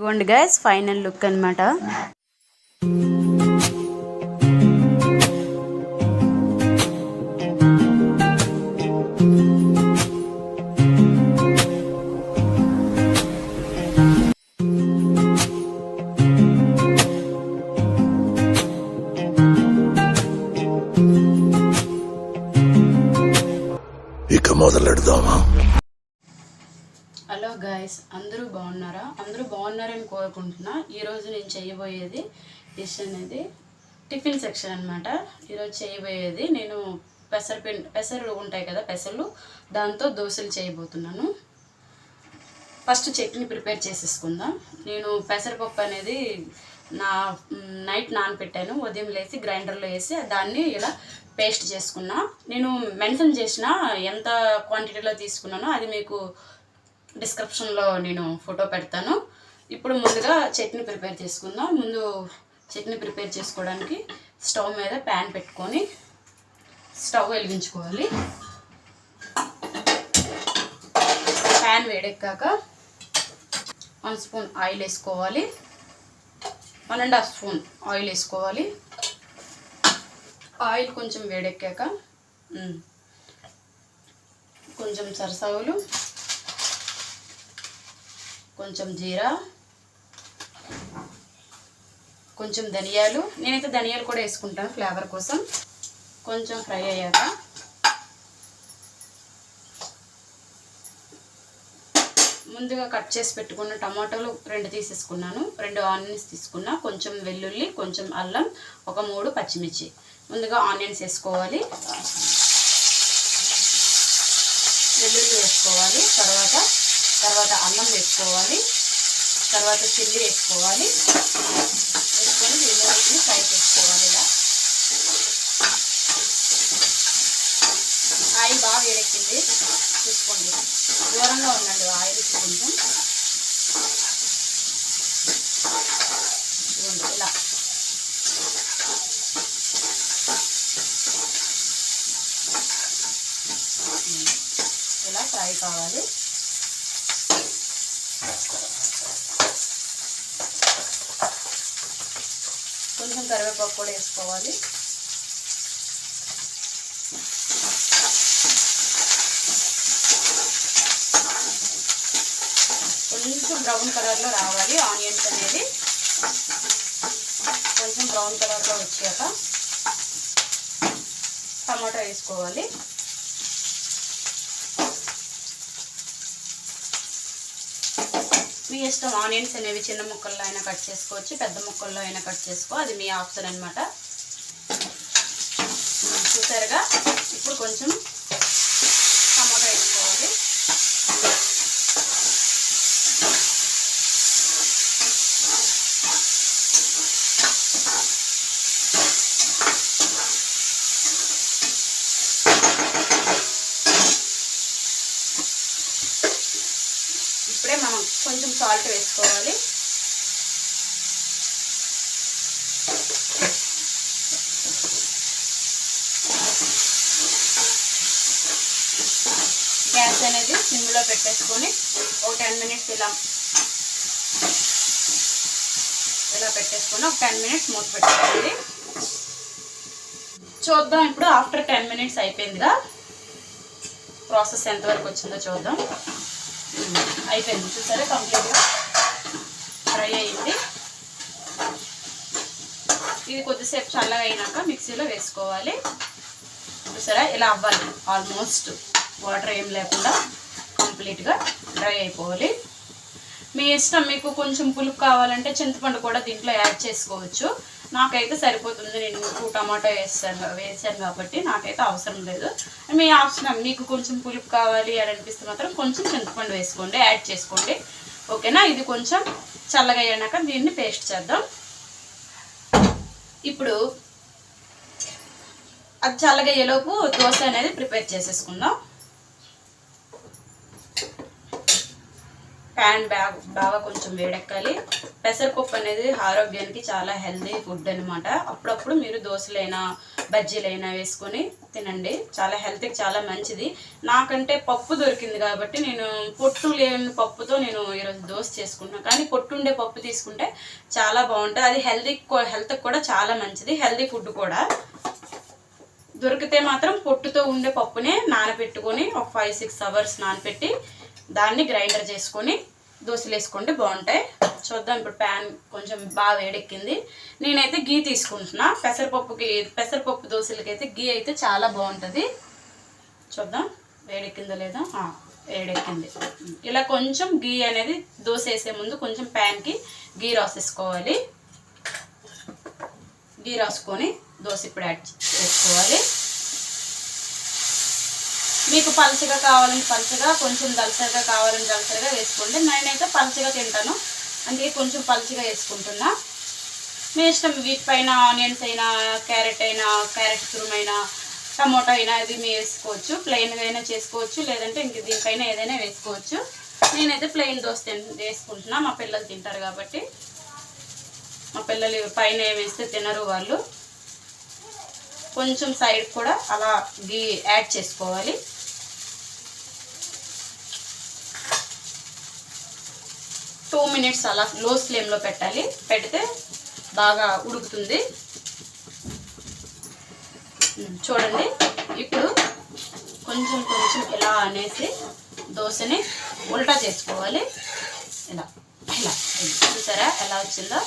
ఇదిగోండి guys final look అన్నమాట. ఇక మొదలెడదామా? హలో గైస్, అందరూ బాగున్నారా? అందరూ బాగున్నారని కోరుకుంటున్నా. ఈరోజు నేను చేయబోయేది డిష్ అనేది టిఫిన్ సెక్షన్ అనమాట. ఈరోజు చేయబోయేది నేను పెసర్లు ఉంటాయి కదా, పెసర్లు, దాంతో దోశలు చేయబోతున్నాను. ఫస్ట్ చట్నీ ప్రిపేర్ చేసేసుకుందాం. నేను పెసరపప్పు అనేది నైట్ నానపెట్టాను. ఉదయం లేసి గ్రైండర్లో వేసి దాన్ని ఇలా పేస్ట్ చేసుకున్నా. నేను మెన్షన్ చేసిన ఎంత క్వాంటిటీలో తీసుకున్నానో అది మీకు డిస్క్రిప్షన్లో నేను ఫోటో పెడతాను. ఇప్పుడు ముందుగా చట్నీ ప్రిపేర్ చేసుకుందాం. ముందు చట్నీ ప్రిపేర్ చేసుకోవడానికి స్టవ్ మీద ప్యాన్ పెట్టుకొని స్టవ్ వెలిగించుకోవాలి. ప్యాన్ వేడెక్కాక 1 స్పూన్ ఆయిల్ వేసుకోవాలి. 1.5 స్పూన్ ఆయిల్ వేసుకోవాలి. ఆయిల్ కొంచెం వేడెక్కాక కొంచెం సరసావులు, కొంచెం జీరా, కొంచెం ధనియాలు, నేనైతే ధనియాలు కూడా వేసుకుంటాను ఫ్లేవర్ కోసం. కొంచెం ఫ్రై అయ్యాక ముందుగా కట్ చేసి పెట్టుకున్న టమాటాలు 2 తీసేసుకున్నాను. 2 ఆనియన్స్ తీసుకున్నా. కొంచెం వెల్లుల్లి, కొంచెం అల్లం, ఒక 3 పచ్చిమిర్చి. ముందుగా ఆనియన్స్ వేసుకోవాలి, వెల్లుల్లి వేసుకోవాలి, తర్వాత అల్లం వేసుకోవాలి, తర్వాత చిల్లీ వేసుకోవాలి. వేసుకొని దీన్ని ఫ్రై చేసుకోవాలి. ఇలా ఆయిల్ బాగా వేడెక్కింది, చూసుకోండి. దూరంగా ఉండండి ఆయిల్కి కొంచెం. ఇలా ఇలా ఫ్రై కావాలి. కొంచెం కరివేపాకు కూడా వేసుకోవాలి. కొంచెం బ్రౌన్ కలర్లో రావాలి ఆనియన్స్ అనేది. కొంచెం బ్రౌన్ కలర్లో వచ్చాక టమాటా వేసుకోవాలి. మీ ఇష్టం, ఆనియన్స్ అనేవి చిన్న ముక్కల్లో అయినా కట్ చేసుకోవచ్చు, పెద్ద ముక్కల్లో అయినా కట్ చేసుకో, అది మీ ఆప్షన్ అనమాట. చూసారుగా, ఇప్పుడు కొంచెం టమాటా వేసుకోవాలి. ఇప్పుడే మనం కొంచెం సాల్ట్ వేసుకోవాలి. గ్యాస్ అనేది సిమ్లో పెట్టేసుకొని ఒక 10 మినిట్స్ ఇలా పెట్టేసుకొని ఒక 10 మినిట్స్ మూత పెట్టుకోవాలి. చూద్దాం ఇప్పుడు ఆఫ్టర్ 10 మినిట్స్ అయిపోయిందిగా, ప్రాసెస్ ఎంతవరకు వచ్చిందో చూద్దాం. అయిపోయింది, చూసారా, కంప్లీట్గా ఫ్రై అయ్యింది. ఇది కొద్దిసేపు చల్లగా అయినాక మిక్సీలో వేసుకోవాలి. చూసారా, ఇలా అవ్వాలి. ఆల్మోస్ట్ వాటర్ ఏం లేకుండా కంప్లీట్గా డ్రై అయిపోవాలి. మీ ఇష్టం, మీకు కొంచెం పులుపు కావాలంటే చింతపండు కూడా దీంట్లో యాడ్ చేసుకోవచ్చు. నాకైతే సరిపోతుంది, నేను 2 టమాటో వేసాను కాబట్టి నాకైతే అవసరం లేదు. మీ ఆప్షన్, మీకు కొంచెం పులుపు కావాలి అని అనిపిస్తే మాత్రం కొంచెం చింతపండు వేసుకోండి, యాడ్ చేసుకోండి. ఓకేనా? ఇది కొంచెం చల్లగా అయ్యాక దీన్ని పేస్ట్ చేద్దాం. ఇప్పుడు అది చల్లగా అయ్యేలోపు దోశ అనేది ప్రిపేర్ చేసేసుకుందాం. ప్యాన్ బాగా కొంచెం వేడెక్కాలి. పెసరపప్పు అనేది ఆరోగ్యానికి చాలా హెల్దీ ఫుడ్ అనమాట. అప్పుడప్పుడు మీరు దోశలైనా బజ్జీలైనా వేసుకొని తినండి, చాలా హెల్త్కి చాలా మంచిది. నాకంటే పప్పు దొరికింది కాబట్టి నేను పొట్టు లేని పప్పుతో నేను ఈరోజు దోశ చేసుకున్నాను. కానీ పొట్టు ఉండే పప్పు తీసుకుంటే చాలా బాగుంటుంది, అది హెల్త్కి కూడా చాలా మంచిది, హెల్దీ ఫుడ్ కూడా. దొరికితే మాత్రం పొట్టుతో ఉండే పప్పునే నానబెట్టుకొని ఒక 5-6 అవర్స్ నానబెట్టి దాన్ని గ్రైండర్ చేసుకొని దోశలు వేసుకోండి, బాగుంటాయి. చూద్దాం. ఇప్పుడు ప్యాన్ కొంచెం బాగా వేడెక్కింది. నేనైతే గీ తీసుకుంటున్నా. పెసరపప్పు దోశలకి అయితే గీ అయితే చాలా బాగుంటుంది. చూద్దాం వేడెక్కిందో లేదా. వేడెక్కింది. ఇలా కొంచెం గీ అనేది దోశ వేసే ముందు కొంచెం ప్యాన్కి గీ రాసేసుకోవాలి. గీ రాసుకొని దోశ ఇప్పుడు యాడ్ చేసుకోవాలి. మీకు పలుచగా కావాలని పలుచగా, కొంచెం దలసరిగా కావాలని దలసరిగా వేసుకోండి. నేనైతే పలుచగా తింటాను, అందుకే కొంచెం పలుచగా వేసుకుంటున్నా. మీ ఇష్టం. వీటిపైన ఆనియన్స్ అయినా, క్యారెట్ తురుమైనా, టమోటా అయినా ఇది మీ వేసుకోవచ్చు. ప్లెయిన్గా అయినా చేసుకోవచ్చు, లేదంటే ఇంక దీనిపైన ఏదైనా వేసుకోవచ్చు. నేనైతే ప్లెయిన్ దోశ వేసుకుంటున్నా, మా పిల్లలు తింటారు కాబట్టి. మా పిల్లలు పైన వేస్తే తినరు వాళ్ళు. కొంచెం సైడ్ కూడా అలా గీ యాడ్ చేసుకోవాలి. టూ మినిట్స్ అలా లో ఫ్లేమ్లో పెట్టాలి, పెడితే బాగా ఉడుకుతుంది. చూడండి. ఇప్పుడు కొంచెం ఇలా అనేసి దోశని ఉల్టా చేసుకోవాలి. ఇలా ఇలా చూసారా ఎలా వచ్చిందో.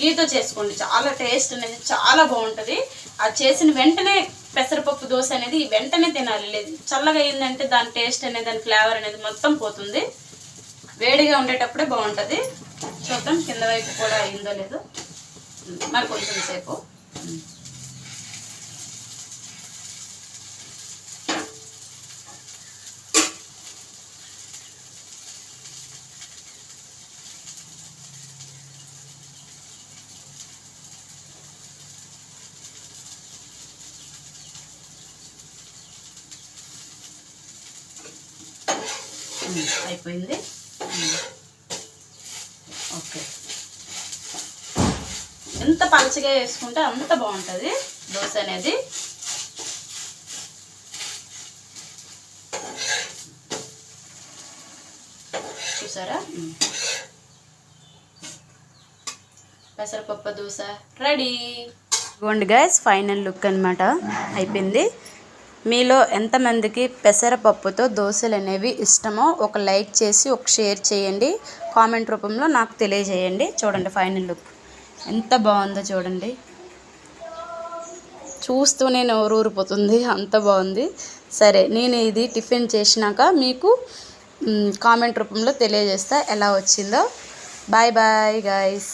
గీతో చేసుకోండి, చాలా టేస్ట్ అనేది చాలా బాగుంటుంది. అది చేసిన వెంటనే పెసరపప్పు దోశ అనేది వెంటనే తినాలి, లేదు చల్లగా అయిందంటే దాని టేస్ట్ అనేది, దాని ఫ్లేవర్ అనేది మొత్తం పోతుంది. వేడిగా ఉండేటప్పుడే బాగుంటుంది. చూద్దాం కింద వైపు కూడా అయిందో లేదో, మరి కొంచెం సేపు. అయిపోయింది. ఓకే. ఎంత పలచగా వేసుకుంటే అంత బాగుంటుంది దోశ అనేది. చూసారా పెసరపప్పు దోశ రెడీ. ఇదిగోండి గైస్, ఫైనల్ లుక్ అనమాట. అయిపోయింది. మీలో ఎంతమందికి పెసరపప్పుతో దోశలు అనేవి ఇష్టమో ఒక లైక్ చేసి ఒక షేర్ చేయండి, కామెంట్ రూపంలో నాకు తెలియజేయండి. చూడండి ఫైనల్ లుక్ ఎంత బాగుందో చూడండి. చూస్తూనే నోరు ఊరిపోతుంది, అంత బాగుంది. సరే, నేను ఇది టిఫిన్ చేసినాక మీకు కామెంట్ రూపంలో తెలియజేస్తా ఎలా వచ్చిందో. Bye bye guys.